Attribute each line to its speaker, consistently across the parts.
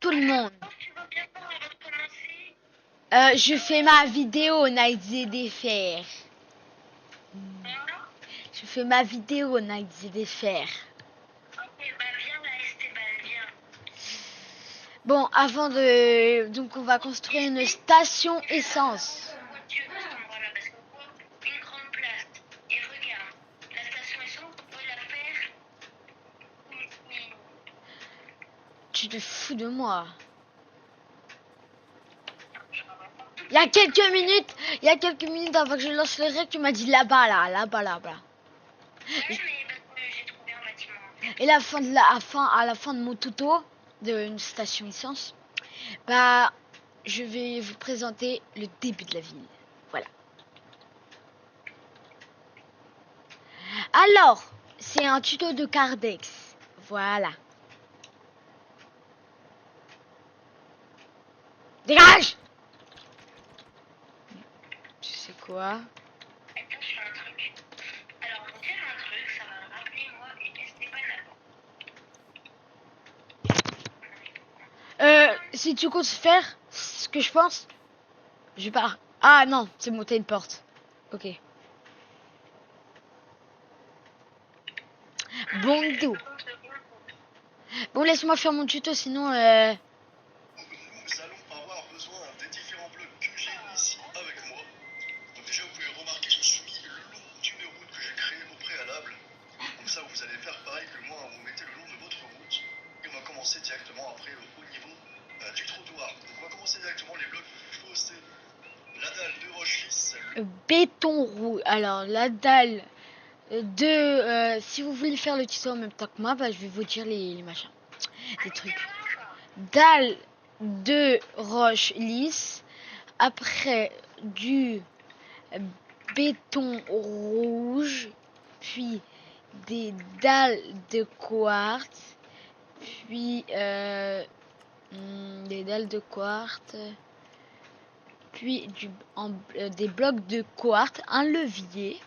Speaker 1: tout le monde.
Speaker 2: Tu vas bientôt recommencer.
Speaker 1: Je fais ma vidéo Night ZDFR. Je fais ma vidéo Night ZDFR.
Speaker 2: Ok, bah viens là, Esteban, viens.
Speaker 1: Bon, avant de... Donc on va construire une station essence.
Speaker 2: Voiture, voilà, parce qu'on voit une grande place. Et regarde, la station essence, on peut la faire. Oui.
Speaker 1: Tu te fous de moi. Il y a quelques minutes avant que je lance le rec, tu m'as dit là-bas, là-bas.
Speaker 2: Ouais, mais parce que j'ai trouvé un bâtiment.
Speaker 1: Et à la fin de mon tuto d'une station essence, bah, je vais vous présenter le début de la ville. Voilà. Alors, c'est un tuto de Cardex. Voilà. Dégage! Tu sais quoi?
Speaker 2: Attends, je fais un truc. Alors, on fait un truc, ça va me rappeler moi et Esteban là-bas.
Speaker 1: Si tu comptes faire ce que je pense, je pars. Ah non, c'est monter une porte. Ok. Bon dos. Bon, laisse-moi faire mon tuto, sinon...
Speaker 3: Nous allons avoir besoin des différents blocs que j'ai ici avec moi. Donc déjà, vous pouvez remarquer, je me suis mis le long d'une route que j'ai créée au préalable. Comme ça, vous allez faire pareil que moi, vous mettez le long de votre route. Et on va commencer directement après au niveau du trottoir. Donc on va commencer directement les blocs fossés. La dalle de roche lisse.
Speaker 1: Béton roux. Alors, la dalle de... si vous voulez faire le tuto en même temps que moi, bah, je vais vous dire les machins. Les trucs. Dalle de roche lisse. Après, du béton rouge. Puis, des dalles de quartz. Puis, des dalles de quartz. Puis, des blocs de quartz. Un levier.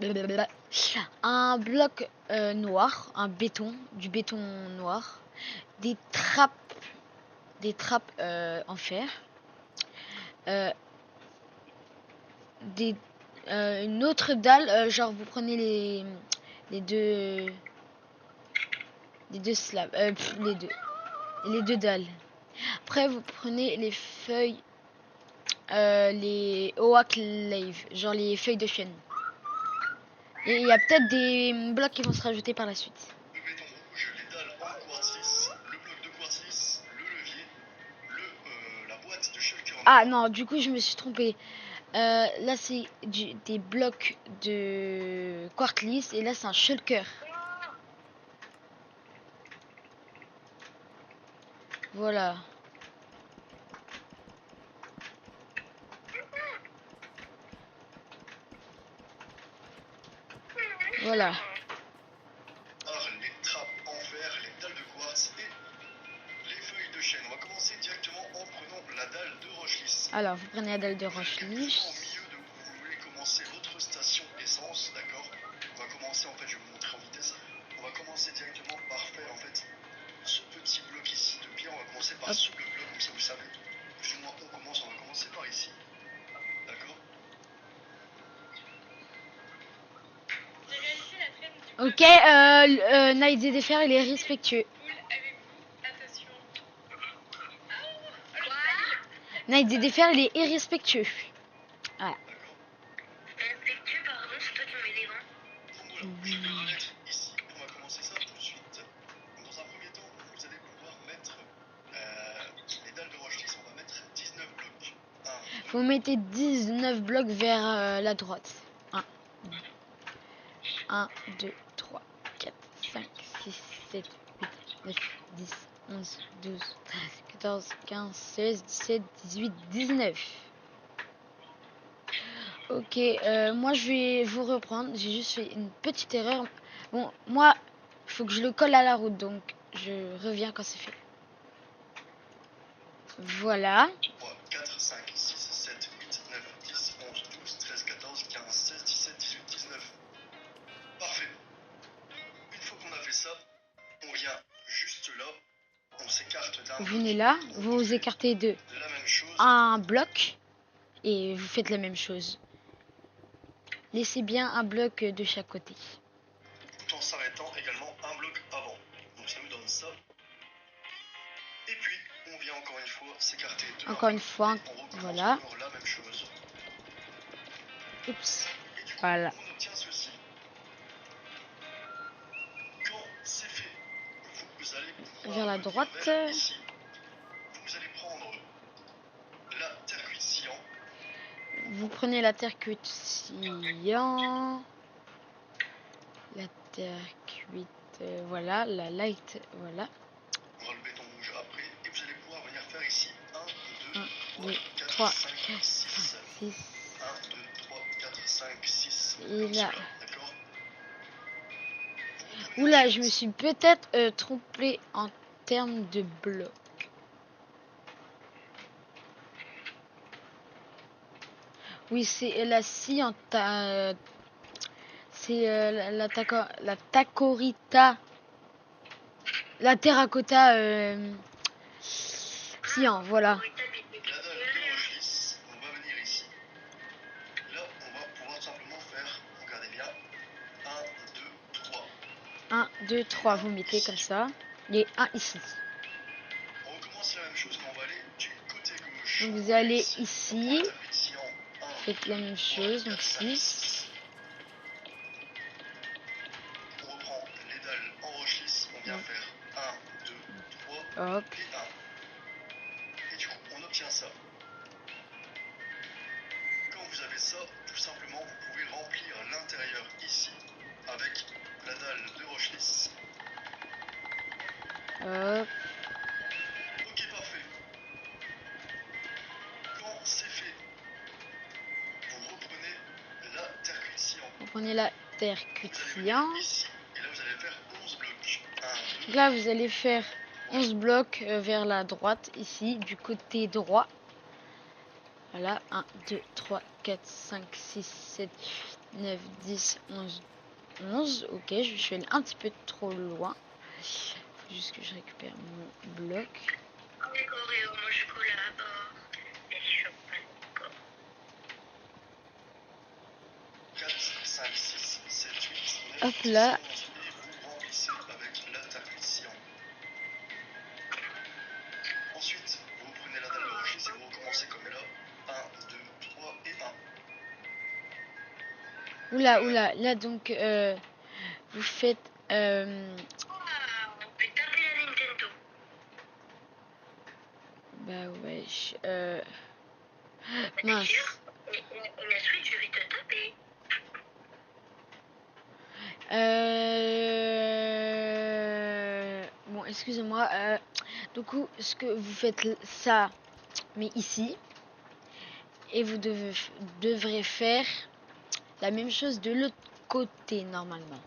Speaker 1: Blablabla. Un bloc noir, du béton noir, des trappes en fer, une autre dalle, genre vous prenez les deux slabs, les deux dalles. Après vous prenez les feuilles, les oak leaves, genre les feuilles de chêne. Et il y a peut-être des blocs qui vont se rajouter par la suite.
Speaker 3: Le béton rouge, les dalles en quartz lisse, le bloc de quartz lisse, le levier, la boîte de shulker.
Speaker 1: Ah non, du coup je me suis trompée. Là c'est des blocs de quartz lisse et là c'est un shulker. Voilà. Voilà.
Speaker 3: Les trappes en fer, les dalles de quartz et les feuilles de chêne. On va commencer directement en prenant la dalle de roche lisse.
Speaker 1: Alors vous prenez la dalle de roche
Speaker 3: Au
Speaker 1: lisse.
Speaker 3: milieu de où vous voulez commencer votre station essence, d'accord? On va commencer, en fait, je vais vous montrer en vitesse. On va commencer directement par faire, en fait, ce petit bloc ici de pierre. On va commencer par ce bloc-là, comme ça vous savez plus ou moins où on commence. On va commencer par ici, d'accord?
Speaker 1: Ok, Night ZDFR il est respectueux. Night ZDFR il est irrespectueux. Voilà.
Speaker 2: Respectueux, pardon, c'est toi qui mets les gants.
Speaker 3: Donc voilà, je vais le mettre ici. On va commencer ça tout de suite. Donc, dans un premier temps, vous allez pouvoir mettre les dalles de roche lisse. On va mettre 19 blocs. 1, 2,
Speaker 1: Vous mettez 19 blocs vers la droite. 1, 2, 3, 4, 5, 6, 7, 8, 9, 10, 11, 12, 13, 14, 15, 16, 17, 18, 19. Ok, moi je vais vous reprendre. J'ai juste fait une petite erreur. Bon, moi, il faut que je le colle à la route, donc je reviens quand c'est fait. Voilà.
Speaker 3: 3, 4, 5, 6, 7, 8, 9, 10, 11, 12, 13, 14, 15, 16, 17, 18, 19. un
Speaker 1: Vous venez
Speaker 3: bloc.
Speaker 1: là, vous écartez de
Speaker 3: La même chose.
Speaker 1: un bloc et vous faites la même chose. Laissez bien un bloc de chaque côté.
Speaker 3: Tout en s'arrêtant également un bloc avant. Donc ça nous donne ça. Et puis, on vient encore une fois s'écarter de
Speaker 1: Encore
Speaker 3: un
Speaker 1: une
Speaker 3: bloc
Speaker 1: fois,
Speaker 3: et on recommence
Speaker 1: voilà.
Speaker 3: encore la même chose.
Speaker 1: Oups.
Speaker 3: Et du coup,
Speaker 1: Voilà.
Speaker 3: on obtient ceci. Quand c'est fait, vous allez pouvoir
Speaker 1: Vers la
Speaker 3: venir
Speaker 1: droite.
Speaker 3: vers ici. Vous allez prendre la terre cuite sciant.
Speaker 1: Vous prenez la terre cuite sciant. La terre cuite, voilà, la light, voilà.
Speaker 3: On aura le béton rouge après. Et vous allez pouvoir venir faire ici 1, 2,
Speaker 1: 1,
Speaker 3: 3,
Speaker 1: 2,
Speaker 3: 4,
Speaker 1: 3,
Speaker 3: 5,
Speaker 1: 4,
Speaker 3: 6.
Speaker 1: 6.
Speaker 3: 1, 2, 3, 4, 5, 6.
Speaker 1: Et
Speaker 3: Comme
Speaker 1: là.
Speaker 3: cela, d'accord? Vous prenez
Speaker 1: Oula,
Speaker 3: ensuite-
Speaker 1: je me suis peut-être trompé en termes de bloc. Oui, c'est la scie en c'est la tacorita. La terracotta sciant, voilà.
Speaker 3: La dalle de roche lisse, on va venir ici. Là, on va pouvoir simplement faire, regardez bien, 1, 2, 3.
Speaker 1: 1, 2, 3, vous mettez comme ça. Et un ici.
Speaker 3: On recommence la même chose, mais on va aller du côté gauche.
Speaker 1: Donc
Speaker 3: On
Speaker 1: vous
Speaker 3: revient
Speaker 1: allez
Speaker 3: ici.
Speaker 1: ici.
Speaker 3: On prend la tapis de sciant. 1,
Speaker 1: Faites la même
Speaker 3: 3,
Speaker 1: chose,
Speaker 3: 4,
Speaker 1: donc
Speaker 3: 5,
Speaker 1: 6.
Speaker 3: 6. On reprend les dalles en roche lisse. On vient faire 1, 2, 3
Speaker 1: Hop.
Speaker 3: et 1. Et du coup, on obtient ça. Quand vous avez ça, tout simplement, vous pouvez remplir l'intérieur ici avec la dalle de roche lisse.
Speaker 1: Hop.
Speaker 3: Ok, parfait. Quand c'est fait, vous reprenez la terre cuite sciant.
Speaker 1: Vous prenez la terre cuite
Speaker 3: Vous allez
Speaker 1: sciant.
Speaker 3: venir ici, et là vous allez faire 11 blocs. 1, 2,
Speaker 1: Donc là, vous allez faire 11 blocs vers la droite, ici, du côté droit. Voilà, 1, 2, 3, 4, 5, 6, 7, 8, 9, 10, 11, 11. Ok, je suis allée un petit peu trop loin. Faut juste que je récupère mon bloc.
Speaker 2: D'accord, et moi je collabore. Et je suis pas d'accord.
Speaker 3: 4, 5, 6, 7, 8, 9,
Speaker 1: Hop
Speaker 3: 10,
Speaker 1: là.
Speaker 3: 11. Et vous remplissez avec la terre cuite sciant. Ensuite, vous prenez la dalle de roche lisse et vous recommencez comme là. 1, 2, 3 et 1.
Speaker 1: Oula, oula, là donc, vous faites...
Speaker 2: On peut taper la Nintendo.
Speaker 1: bah ouais,
Speaker 2: T'es
Speaker 1: mince.
Speaker 2: sûr? Et la Switch, je vais te taper.
Speaker 1: Bon, excusez-moi. Du coup, ce que vous faites ça, mais ici, et vous devrez faire la même chose de l'autre côté normalement.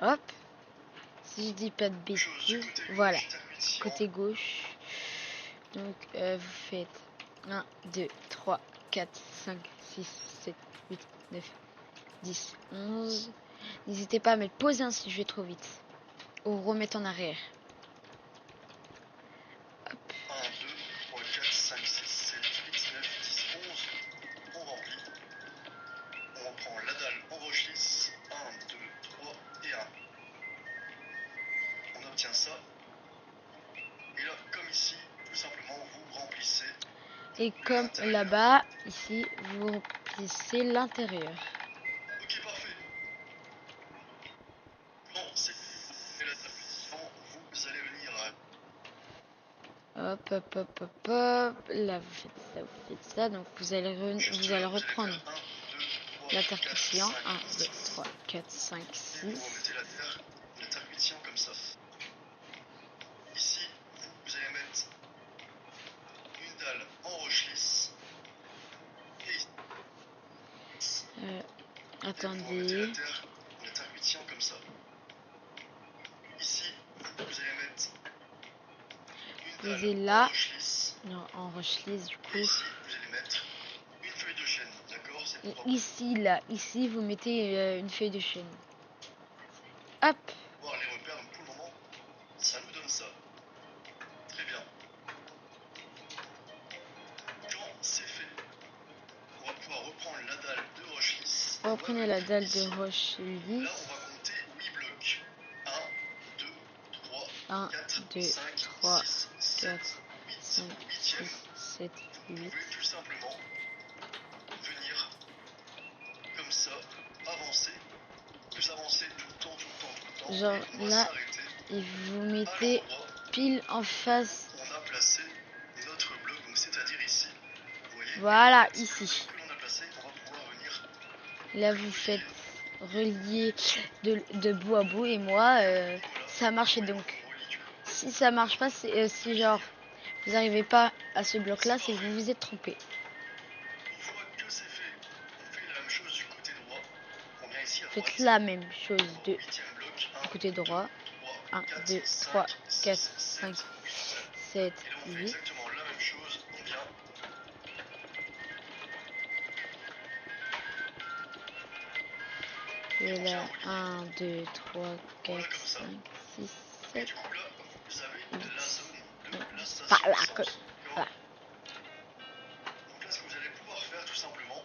Speaker 1: Hop. Si je dis pas de
Speaker 3: Chose du
Speaker 1: bêtises,
Speaker 3: côté gauche,
Speaker 1: voilà.
Speaker 3: terre cuite sciant.
Speaker 1: Côté gauche. Donc vous faites 1, 2, 3, 4, 5, 6, 7, 8, 9, 10, 11. N'hésitez pas à mettre pause hein, si je vais trop vite. Ou remettre en arrière.
Speaker 3: 1, 2, 3, 4, 5, 6, 7, 8, 9, 10, 11. On remplit. On reprend la dalle en roche lisse. 1, 2, 3 et 1. On obtient ça. Et là, comme ici, tout simplement, vous remplissez.
Speaker 1: Et comme
Speaker 3: l'intérieur.
Speaker 1: là-bas, ici, vous remplissez l'intérieur.
Speaker 3: Ok, parfait. Bon, c'est la terre cuite sciant. Vous allez venir
Speaker 1: Hop, hop, hop, hop, hop. Là, vous faites ça, vous faites ça. Donc, vous allez reprendre la terre cuite sciant. 1, 2, 3, 4, 5, 6.
Speaker 3: Vous remettez la terre cuite sciant comme ça. Ici, vous allez mettre une dalle en roche lisse. Et ici, et vous remettez
Speaker 1: Attendez.
Speaker 3: la terre cuite sciant comme ça. Ici, vous allez mettre une dalle
Speaker 1: Posez là.
Speaker 3: en roche lisse.
Speaker 1: Non, en roche lisse, du
Speaker 3: Et
Speaker 1: coup.
Speaker 3: ici, vous allez mettre une feuille de chêne. D'accord? C'est
Speaker 1: Et
Speaker 3: pour
Speaker 1: ici, là, ici, vous mettez une feuille de chêne. Hop.
Speaker 3: voir les repères. Donc pour le moment, ça nous donne ça.
Speaker 1: Reprenez la dalle de roche
Speaker 3: Là,
Speaker 1: 10.
Speaker 3: on va compter 8 blocs. 1, 2, 3,
Speaker 1: 1,
Speaker 3: 4,
Speaker 1: 2,
Speaker 3: 5,
Speaker 1: 3,
Speaker 3: 6, 7,
Speaker 1: 4,
Speaker 3: 8.
Speaker 1: 5,
Speaker 3: 8e,
Speaker 1: 6, 7,
Speaker 3: vous
Speaker 1: 8.
Speaker 3: pouvez tout simplement venir comme ça, avancer. Vous avancez tout le temps, tout le temps, tout le temps.
Speaker 1: Genre
Speaker 3: Et on va
Speaker 1: là,
Speaker 3: s'arrêter
Speaker 1: et vous
Speaker 3: à
Speaker 1: mettez
Speaker 3: l'endroit
Speaker 1: pile en face.
Speaker 3: où on a placé notre bloc, donc c'est-à-dire ici. Vous voyez,
Speaker 1: Voilà,
Speaker 3: le
Speaker 1: ici.
Speaker 3: bloc que l'on a placé, on va pouvoir venir
Speaker 1: Là, vous faites relier de bout à bout. Et moi, ça marche. Et donc, si ça marche pas, c'est si genre vous n'arrivez pas à ce bloc-là, c'est que vous vous êtes trompé.
Speaker 3: Une fois que c'est fait, on fait la même chose du côté droit. On vient ici à droite.
Speaker 1: Faites la même chose
Speaker 3: Au
Speaker 1: du
Speaker 3: 8e bloc. 1,
Speaker 1: côté droit.
Speaker 3: 3,
Speaker 1: 1,
Speaker 3: 4,
Speaker 1: 2,
Speaker 3: 5,
Speaker 1: 3, 4,
Speaker 3: 6,
Speaker 1: 5,
Speaker 3: 7, 8.
Speaker 1: 7,
Speaker 3: Et là, on fait
Speaker 1: 8.
Speaker 3: exactement la même chose. On vient.
Speaker 1: Et là, 1, 2, 3, 4, 5, 6,
Speaker 3: Et
Speaker 1: 7.
Speaker 3: du coup, là, vous avez la zone de la station
Speaker 1: Par là,
Speaker 3: essence.
Speaker 1: voilà.
Speaker 3: Donc là, ce que vous allez pouvoir faire tout simplement,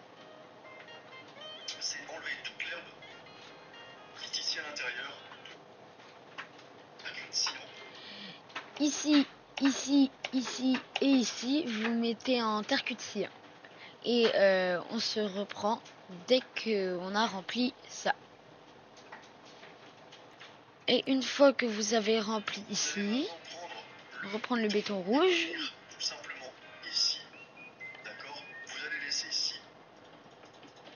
Speaker 3: c'est enlever toute l'herbe qui est ici à l'intérieur avec une scie.
Speaker 1: Ici, ici, ici et ici, vous mettez en terre cuite cire. Et on se reprend dès qu'on a rempli ça. Et une fois que vous avez rempli ici, reprendre le béton rouge.
Speaker 3: Tout simplement ici, d'accord. Vous allez laisser ici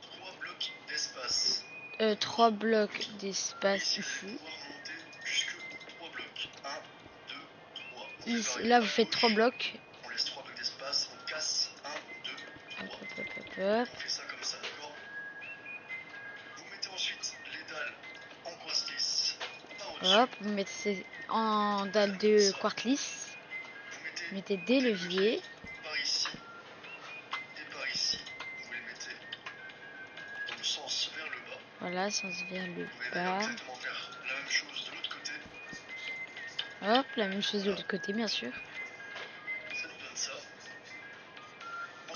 Speaker 3: 3 blocs d'espace.
Speaker 1: 3 blocs d'espace
Speaker 3: Ici, vous
Speaker 1: ici.
Speaker 3: allez pouvoir monter jusque 3 blocs. 1, 2, 3.
Speaker 1: Ici, là, vous faites 3 blocs.
Speaker 3: On laisse 3 blocs d'espace, on casse 1, 2, 3.
Speaker 1: Hop, hop, hop, hop.
Speaker 3: On fait ça comme ça, d'accord. Vous mettez ensuite les dalles en quartz lisse par au-dessus.
Speaker 1: Hop, vous mettez en dalle de quartz lisse.
Speaker 3: Vous
Speaker 1: Mettez des leviers.
Speaker 3: par ici et par ici. Vous les mettez dans le sens vers le bas.
Speaker 1: Voilà, sens vers le
Speaker 3: Vous pouvez d'ailleurs
Speaker 1: bas.
Speaker 3: exactement faire la même chose de l'autre côté.
Speaker 1: Hop, la même chose de l'autre côté, bien sûr.
Speaker 3: Ça nous donne ça.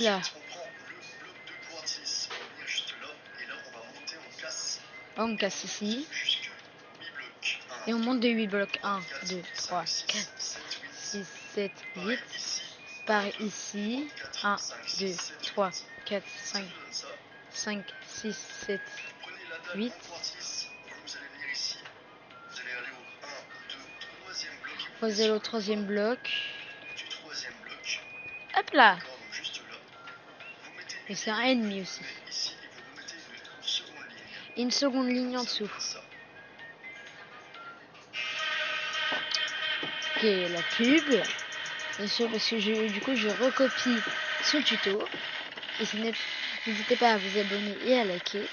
Speaker 1: Là.
Speaker 3: Ensuite, on prend le bloc de quartz lisse. On va venir juste là. Et là, on va monter, on casse.
Speaker 1: On casse ici.
Speaker 3: Jusque 8 blocs.
Speaker 1: Et on monte de 8 blocs. 1,
Speaker 3: 4,
Speaker 1: 2,
Speaker 3: 5,
Speaker 1: 3,
Speaker 3: 6,
Speaker 1: 4,
Speaker 3: 7, 8.
Speaker 1: 6, 7, 8.
Speaker 3: Pareil ici.
Speaker 1: Par ici.
Speaker 3: 4,
Speaker 1: 1,
Speaker 3: 5, 6,
Speaker 1: 2,
Speaker 3: 7,
Speaker 1: 3,
Speaker 3: 8.
Speaker 1: 4,
Speaker 3: Ça
Speaker 1: 5,
Speaker 3: nous donne ça.
Speaker 1: 5, 6, 7,
Speaker 3: Prenez la dalle
Speaker 1: 8.
Speaker 3: en quartz lisse. Vous allez venir ici. Vous allez aller au 1, 2, 3e bloc. Et vous
Speaker 1: Posez
Speaker 3: venez
Speaker 1: le
Speaker 3: sur le
Speaker 1: 3e
Speaker 3: bas
Speaker 1: bloc.
Speaker 3: du 3e bloc.
Speaker 1: Hop là.
Speaker 3: D'accord, donc juste là. Vous mettez
Speaker 1: Et
Speaker 3: une
Speaker 1: c'est un
Speaker 3: ligne,
Speaker 1: ennemi
Speaker 3: vous
Speaker 1: aussi.
Speaker 3: venez ici et vous remettez une seconde ligne.
Speaker 1: Et une seconde ligne en
Speaker 3: Ça
Speaker 1: dessous.
Speaker 3: donne ça.
Speaker 1: Ok, la pub. Bien sûr, parce que du coup, je recopie son tuto. Et n'hésitez pas à vous abonner et à liker.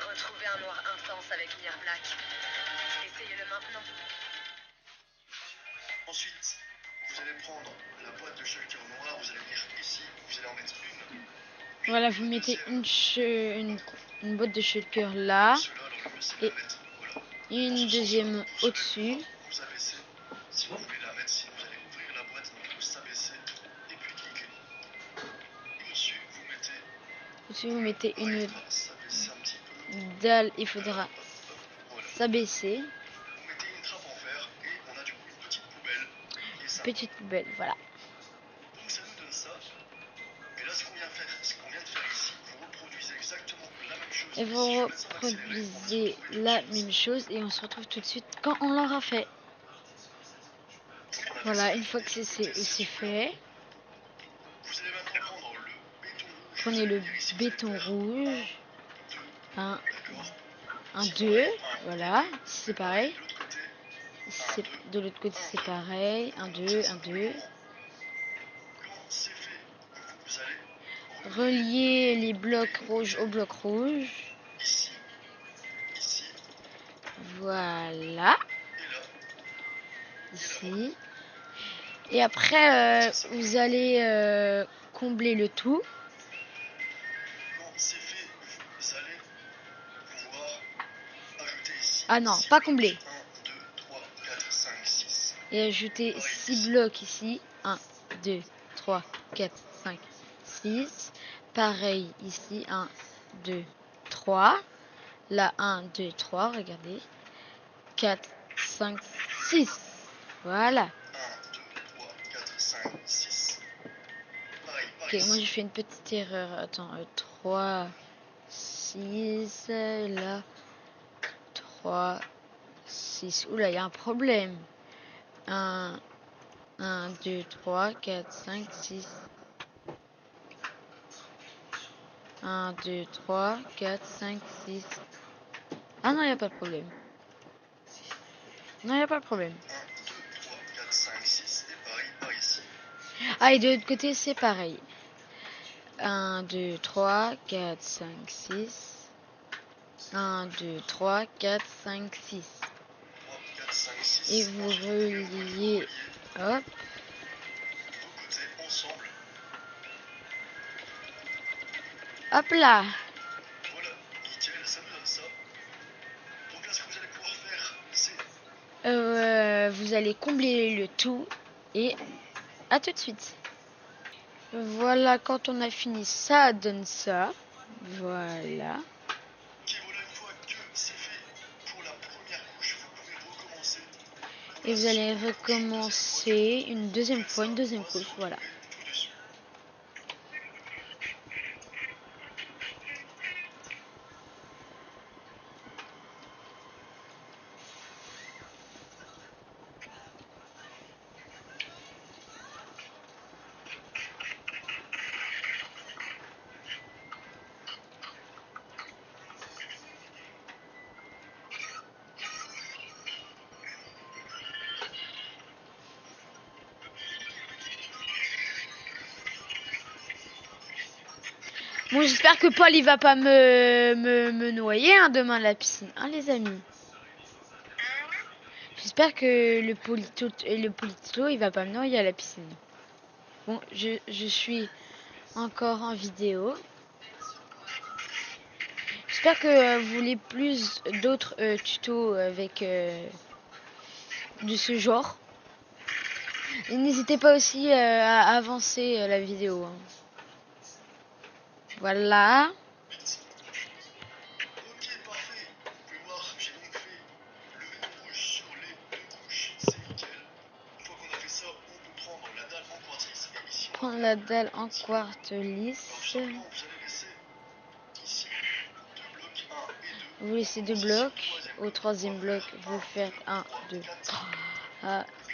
Speaker 4: Retrouvez un noir intense avec Mir Black. Essayez-le maintenant.
Speaker 3: Ensuite, vous allez prendre la boîte de shulker noir. Vous allez venir ici. Vous allez en mettre une.
Speaker 1: Voilà, vous mettez une boîte de shulker là.
Speaker 3: Cela, alors le mieux c'est de
Speaker 1: Et
Speaker 3: la mettre. Voilà.
Speaker 1: une deuxième
Speaker 3: Vous savez
Speaker 1: au-dessus.
Speaker 3: pouvoir vous abaisser si vous voulez la mettre, si vous allez ouvrir la boîte, donc il faut s'abaisser et puis cliquer. Et au-dessus, vous mettez,
Speaker 1: Au-dessus, vous mettez
Speaker 3: pareil,
Speaker 1: une
Speaker 3: il faudra s'abaisser un petit peu.
Speaker 1: dalle. Il faudra
Speaker 3: Hop, hop, voilà.
Speaker 1: s'abaisser.
Speaker 3: Vous mettez une trappe en fer et on a du coup une petite poubelle qui est sympa.
Speaker 1: Petite poubelle, voilà.
Speaker 3: Donc ça nous donne ça. Et là, ce qu'on vient de faire ici, vous reproduisez exactement la même chose.
Speaker 1: Et
Speaker 3: Ici,
Speaker 1: vous
Speaker 3: je vais mettre ça en accéléré. On va se
Speaker 1: reproduisez
Speaker 3: retrouver tout de
Speaker 1: la
Speaker 3: suite.
Speaker 1: même chose et on se retrouve tout de suite quand on l'aura fait.
Speaker 3: Donc, on a fait
Speaker 1: Voilà,
Speaker 3: ça.
Speaker 1: une fois que
Speaker 3: Et de
Speaker 1: c'est
Speaker 3: l'autre côté,
Speaker 1: aussi
Speaker 3: super.
Speaker 1: fait,
Speaker 3: Vous allez maintenant prendre le béton rouge.
Speaker 1: prenez le béton rouge. 1, 2, voilà, c'est pareil. De l'autre côté, c'est pareil. 1, 2, 1, 2.
Speaker 3: Quand c'est fait, vous allez
Speaker 1: Relier les blocs rouges au bloc rouge.
Speaker 3: ici, ici,
Speaker 1: Voilà,
Speaker 3: et là.
Speaker 1: ici. Et après, vous allez combler le tout.
Speaker 3: Quand c'est fait, vous allez pouvoir ajouter ici.
Speaker 1: Ah non, pas combler.
Speaker 3: 1, 2, 3, 4, 5,
Speaker 1: et ajouter 6 blocs ici. 1, 2, 3, 4, 5, 6. Pareil ici. 1, 2, 3. Là, 1, 2, 3. Regardez. 4, 5, 6. Voilà.
Speaker 3: 1, 2, 3, 4, 5, 6. Pareil,
Speaker 1: Ok, moi j'ai fait une petite erreur. Attends, 3, 6. Là, 3, 6. Oula, il y a un problème. 1, 2, 3, 4, 5, 6. 1, 2, 3, 4, 5, 6. Ah non, il n'y a pas de problème. Non, il n'y a pas de problème.
Speaker 3: 1, 2, 3, 4, 5, 6. Et pareil, par ici.
Speaker 1: Ah, et de l'autre côté, c'est pareil. 1, 2, 3, 4, 5, 6. 1, 2, 3, 4, 5, 6.
Speaker 3: 3, 4, 5, 6.
Speaker 1: Et vous reliez, hop,
Speaker 3: Vos côtés ensemble.
Speaker 1: hop là.
Speaker 3: Voilà, nickel, ça nous donne ça. Donc là, ce que vous allez pouvoir faire, c'est
Speaker 1: Vous allez combler le tout et à tout de suite. Voilà, quand on a fini, ça donne ça. Voilà.
Speaker 3: ok, voilà, une fois que c'est fait pour la première couche, vous pouvez recommencer. Pour
Speaker 1: Et
Speaker 3: la
Speaker 1: vous allez
Speaker 3: seconde couche,
Speaker 1: recommencer une deuxième fois, une deuxième
Speaker 3: on va se
Speaker 1: couche, voilà.
Speaker 3: retrouver tout dessus.
Speaker 1: Bon, j'espère que Paul il va pas me noyer hein, demain à la piscine, hein les amis. J'espère que le polito il va pas me noyer à la piscine. Bon, je suis encore en vidéo. J'espère que vous voulez plus d'autres tutos avec de ce genre. Et n'hésitez pas aussi à avancer la vidéo. Hein. Voilà.
Speaker 3: Ok, parfait. Vous pouvez voir, j'ai donc fait le venin rouge sur les deux couches, c'est nickel. Une fois qu'on a fait ça, on peut prendre la dalle en quartz lisse et ici on va
Speaker 1: Prendre
Speaker 3: faire
Speaker 1: la dalle en
Speaker 3: un petit
Speaker 1: quartz
Speaker 3: logo. Alors tout
Speaker 1: lisse.
Speaker 3: simplement, vous allez laisser ici deux blocs 1 et 2.
Speaker 1: Vous laissez deux blocs. Au troisième bloc, vous faites 1, 2, 3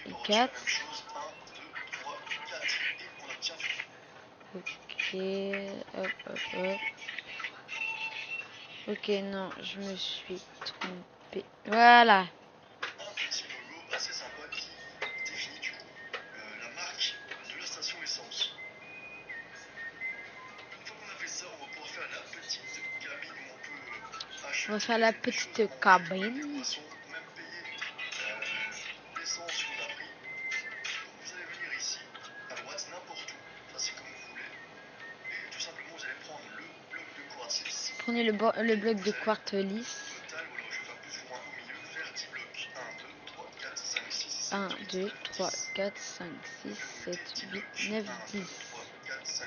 Speaker 3: Et
Speaker 1: et
Speaker 3: puis par-dessus la
Speaker 1: 4.
Speaker 3: même chose, 1, 2, 3, 4. Et on obtient du
Speaker 1: Ok, hop, hop, hop. Ok, non, je me suis trompée. Voilà.
Speaker 3: un petit logo assez sympa qui définit du coup la marque de la station essence. Une fois qu'on a fait ça, on va pouvoir faire la petite cabine où on peut acheter
Speaker 1: On va faire la
Speaker 3: des choses
Speaker 1: petite
Speaker 3: à manger,
Speaker 1: cabine.
Speaker 3: des boissons, ou même payer l'essence qu'on a pris. Donc vous allez venir ici, à droite, n'importe où, ça c'est comme vous voulez. Et tout simplement, vous allez prendre le bloc de quartz lisse.
Speaker 1: Prenez le bloc de quartz lisse.
Speaker 3: Au total, voilà, je vais faire plus ou moins au milieu, faire 10 blocs. 1, 2, 3, 4, 5, 6, 7,
Speaker 1: 1,
Speaker 3: 8,
Speaker 1: 2,
Speaker 3: 9,
Speaker 1: 3,
Speaker 3: 10.
Speaker 1: 4, 5, 6,
Speaker 3: Donc là, vous
Speaker 1: 7,
Speaker 3: mettez 10
Speaker 1: 8,
Speaker 3: blocs.
Speaker 1: 9,
Speaker 3: 1, 2,
Speaker 1: 10.
Speaker 3: 3, 4, 5,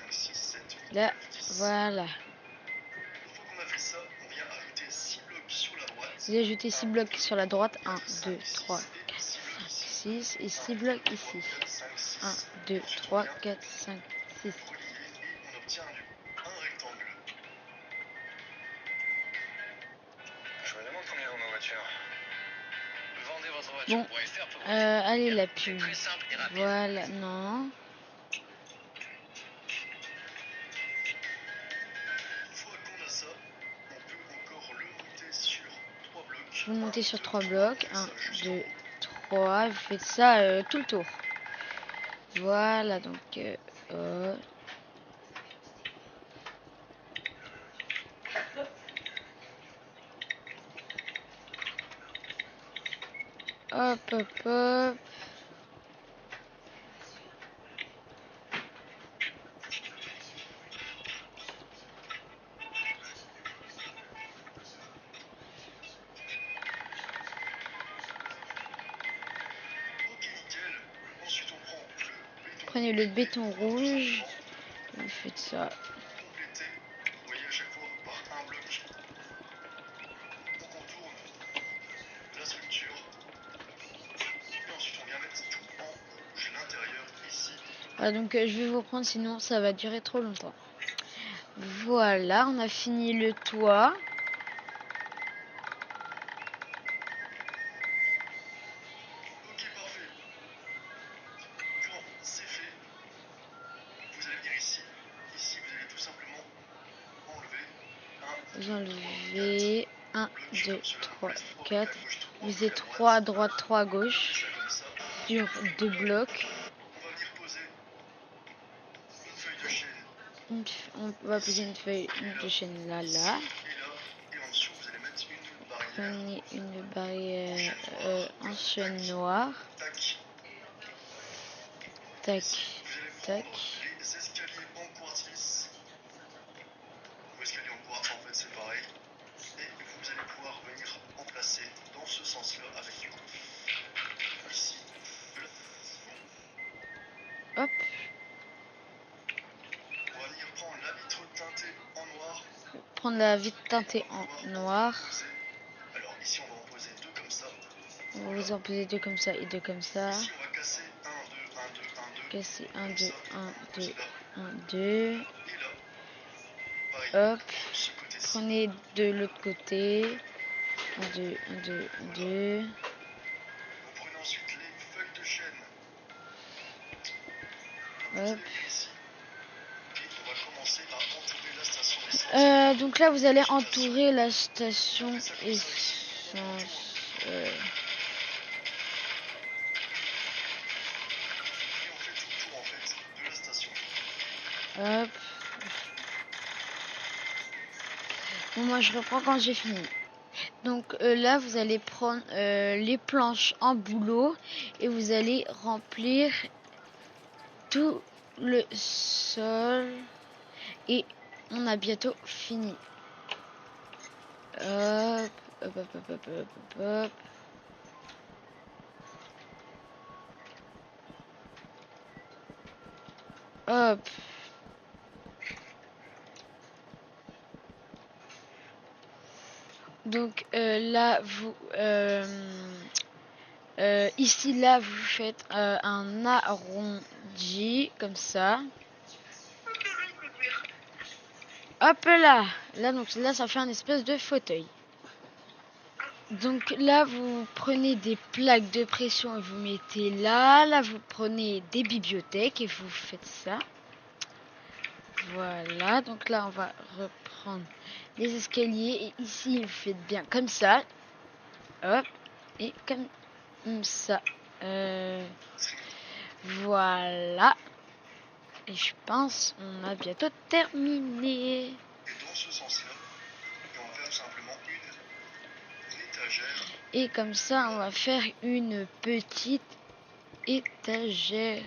Speaker 3: 6, 7, 8,
Speaker 1: Là,
Speaker 3: 9, 10.
Speaker 1: voilà.
Speaker 3: Une fois qu'on a fait ça, on vient ajouter 6 blocs sur la droite.
Speaker 1: Vous ajoutez 6 blocs sur la droite. 1, 2,
Speaker 3: 4,
Speaker 1: 3,
Speaker 3: 5, 6 et 6 blocs ici.
Speaker 1: 6 et 6 blocs ici.
Speaker 3: 4, 5, 6.
Speaker 1: 1, 2,
Speaker 3: Ensuite, on
Speaker 1: 3,
Speaker 3: vient
Speaker 1: 4, 5, 6.
Speaker 3: relier et on obtient du coup un rectangle. Je me demande combien vaut ma voiture. Vendez votre voiture
Speaker 1: Bon,
Speaker 3: pour FR pour
Speaker 1: allez la pub.
Speaker 3: très simple et rapide.
Speaker 1: Voilà, non.
Speaker 3: Une fois qu'on a ça, on peut encore le monter sur 3 blocs.
Speaker 1: Vous montez sur 3
Speaker 3: 3,
Speaker 1: blocs.
Speaker 3: on
Speaker 1: 1,
Speaker 3: met ça juste en
Speaker 1: 2,
Speaker 3: haut.
Speaker 1: 3. Vous faites ça tout le tour. Voilà, donc... hop, hop, hop.
Speaker 3: Ok, nickel.
Speaker 1: prenez le béton rouge. Vous faites ça.
Speaker 3: Compléter, vous voyez, à chaque fois par un bloc. On contourne la structure. Et ensuite, on vient mettre tout en rouge. L'intérieur, ici.
Speaker 1: Ah, donc je vais vous prendre, sinon ça va durer trop longtemps. Voilà, on a fini le toit.
Speaker 3: Ok, parfait. Quand c'est fait, vous allez venir ici. Ici, vous allez tout simplement enlever un
Speaker 1: Vous enlevez 1, 2,
Speaker 3: bloc.
Speaker 1: 3, 4. Vous faites 3 à droite, 3 à gauche.
Speaker 3: Comme ça.
Speaker 1: Sur 2 blocs.
Speaker 3: On va venir poser une feuille de chêne
Speaker 1: On va poser une feuille de chêne là, là.
Speaker 3: et là. Et en dessous, vous allez mettre une barrière.
Speaker 1: Prenez une barrière en chêne noir.
Speaker 3: Tac.
Speaker 1: Tac,
Speaker 3: Vous allez
Speaker 1: tac.
Speaker 3: prendre les escaliers en quartz. Ou escaliers en quartz, en fait, c'est pareil. Et vous allez pouvoir venir en placer dans ce sens-là avec du coup. Ici.
Speaker 1: Hop.
Speaker 3: On va venir prendre la vitre teintée en noir.
Speaker 1: Prendre la vitre teintée en noir.
Speaker 3: Alors ici, on va en poser deux comme ça.
Speaker 1: On va vous en poser 2 comme ça et 2 comme ça.
Speaker 3: Ici, on va casser 1, 2, 1, 2, 1, 2.
Speaker 1: Casser 1, 2,
Speaker 3: Ça,
Speaker 1: 1, 2,
Speaker 3: là.
Speaker 1: 1, 2.
Speaker 3: Et là, pareil.
Speaker 1: Hop.
Speaker 3: De ce côté-ci.
Speaker 1: Prenez de l'autre côté. 1, 2, 1, 2, 1, 2.
Speaker 3: Vous prenez ensuite les feuilles de chêne. Vous allez
Speaker 1: Hop.
Speaker 3: venir ici. Et on va commencer à entourer la station essence.
Speaker 1: Donc là, vous allez entourer la station essence.
Speaker 3: Et on fait tout le tour en fait de la station.
Speaker 1: Hop. Bon, moi, je reprends quand j'ai fini. Donc là, vous allez prendre les planches en bouleau et vous allez remplir tout le sol. Et on a bientôt fini. Hop, hop, hop, hop, hop, hop, hop. Hop. Donc là, vous ici là, vous faites un arrondi comme ça. Hop là. Là, donc là, ça fait un espèce de fauteuil. Donc là, vous prenez des plaques de pression et vous mettez là. Là, vous prenez des bibliothèques et vous faites ça. Voilà. Donc là, on va reprendre les escaliers. Et ici, vous faites bien comme ça. Hop. Et comme ça. Voilà. Et je pense on a bientôt terminé.
Speaker 3: Et dans ce sens-là, on va faire simplement une étagère.
Speaker 1: Et comme ça, on va faire une petite étagère.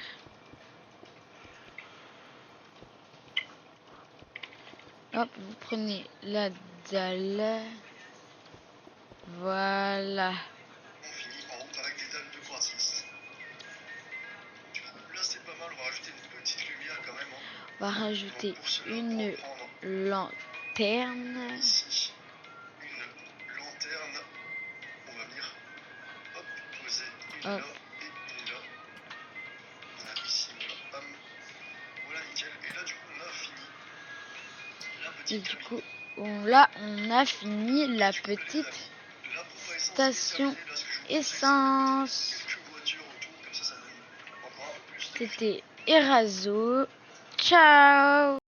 Speaker 1: Hop, vous prenez la dalle. Voilà.
Speaker 3: On finit en haut avec des dalles de quartz. Du coup, là c'est pas mal, on va rajouter une petite lumière quand même.
Speaker 1: On va rajouter
Speaker 3: Donc, pour cela,
Speaker 1: une
Speaker 3: on va prendre
Speaker 1: lanterne.
Speaker 3: ici une lanterne. On va venir hop, poser une
Speaker 1: Hop.
Speaker 3: là et une là. On a ici, voilà, bam. Voilà, nickel. Et là, du coup, on a fini la
Speaker 1: Et
Speaker 3: petite
Speaker 1: du
Speaker 3: cabine.
Speaker 1: coup, là, on a fini la
Speaker 3: Du coup, les
Speaker 1: petite
Speaker 3: amis, la pompe à
Speaker 1: station
Speaker 3: est terminée. Là, ce que je vous conseille, c'est de
Speaker 1: essence.
Speaker 3: mettre quelques voitures autour, comme ça donne encore un peu plus de
Speaker 1: C'était Erazo. Ciao!